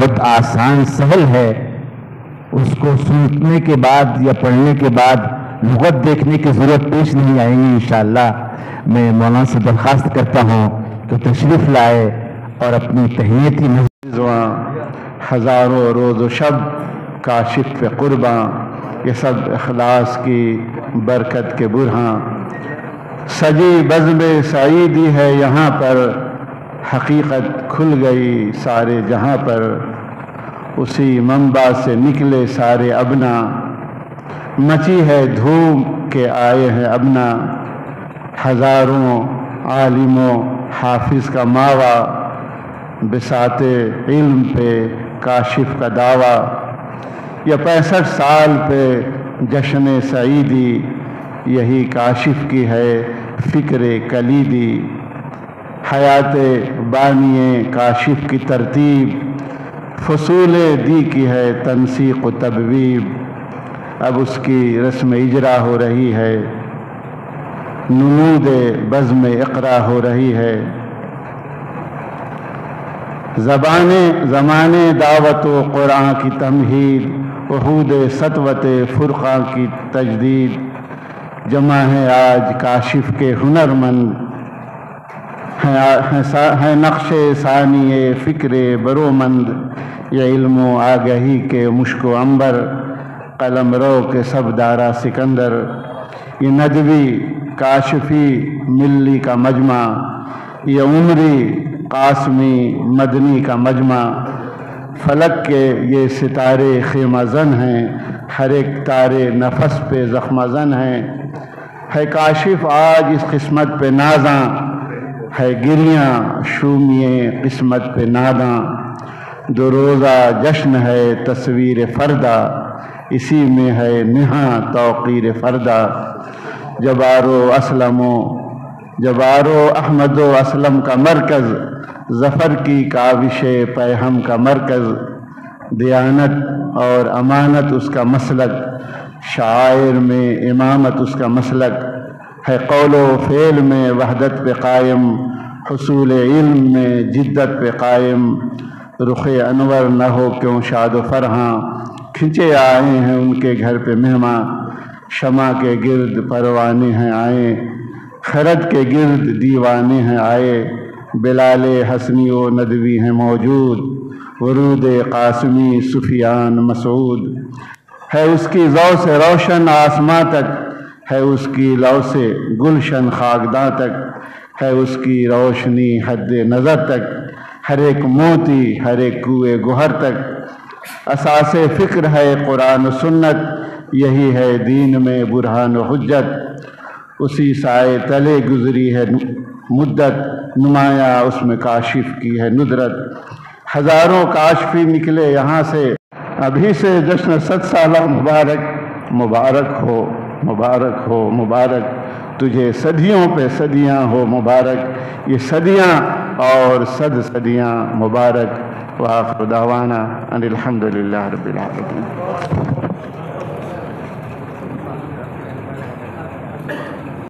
بہت آسان سہل ہے، اس کو سوچنے کے بعد یا پڑھنے کے بعد لغت دیکھنے کی ضرورت پیش نہیں آئے گی انشاءاللہ۔ میں مولانا سے درخواست کرتا ہوں کہ تشریف لائے اور اپنی تحیتی نظواں ہزاروں روز و شب کاشف قرباں، یہ سب اخلاص کی برکت کے برہاں۔ سجی بزم سعیدی ہے یہاں پر، حقیقت کھل گئی سارے جہاں پر، اسی منبع سے نکلے سارے ابنا، مچی ہے دھوم کے آئے ہیں ابنا، ہزاروں عالم و حافظ کا ماوا، بساط علم پہ کاشف کا دعویٰ، یہ 65 سال پہ جشن سعیدی، یہی کاشف کی ہے فکر کلیدی، حیات بانی کاشف کی ترتیب، فصول دی کی ہے تنسیق و تبویب، اب اس کی رسم اجرا ہو رہی ہے، نمود بزم اقرا ہو رہی ہے، زمانے دعوت و قرآن کی تمہید، عہود سطوت فرقان کی تجدید، جمع ہے آج کاشف کے ہنرمند، ہے نقش ثانی فکر برومند، یہ علم و آگہی کے مشک و عنبر، قلم رو کے سب دارا سکندر، یہ ندوی کاشفی ملی کا مجمع، یہ عمری قاسمی مدنی کا مجمع، فلک کے یہ ستارے خیمہ زن ہیں، ہر ایک تارے نفس پہ زخمہ زن ہیں، ہے کاشف آج اس قسمت پہ نازاں، ہے گریاں شومیے قسمت پہ ناداں، دو روزہ جشن ہے تصویر فردہ، اسی میں ہے نہاں توقیر فردہ، جبارو احمد و اسلم کا مرکز، ظفر کی کاوش پیہم کا مرکز، دیانت اور امانت اس کا مسلک، شاعر میں امامت اس کا مسلک، ہے قول و فعل میں وحدت پہ قائم، حصول علم میں جدت پہ قائم، رخ انور نہ ہو کیوں شاد و فرحاں، کھنچے آئے ہیں ان کے گھر پہ مہماں، شمع کے گرد پروانے ہیں آئے، خرد کے گرد دیوانے ہیں آئے، بلال حسنی و ندوی ہیں موجود، ورود قاسمی سفیان مسعود، ہے اس کی ضو سے روشن آسماں تک، ہے اس کی لو سے گلشن خاکداں تک، ہے اس کی روشنی حد نظر تک، ہر ایک موتی ہر ایک کوئے گہر تک، اساس فکر ہے قرآن و سنت، یہی ہے دین میں برہان و حجت، اسی سائے تلے گزری ہے مدت، نمایاں اس میں کاشف کی ہے ندرت، ہزاروں کاشفی نکلے یہاں سے، ابھی سے جشن 100 سالہ مبارک، مبارک ہو مبارک ہو مبارک، تجھے صدیوں پہ صدیاں ہو مبارک، یہ صدیاں اور صدیاں مبارک، وآخر دعوانا ان الحمدللہ رب العالمین۔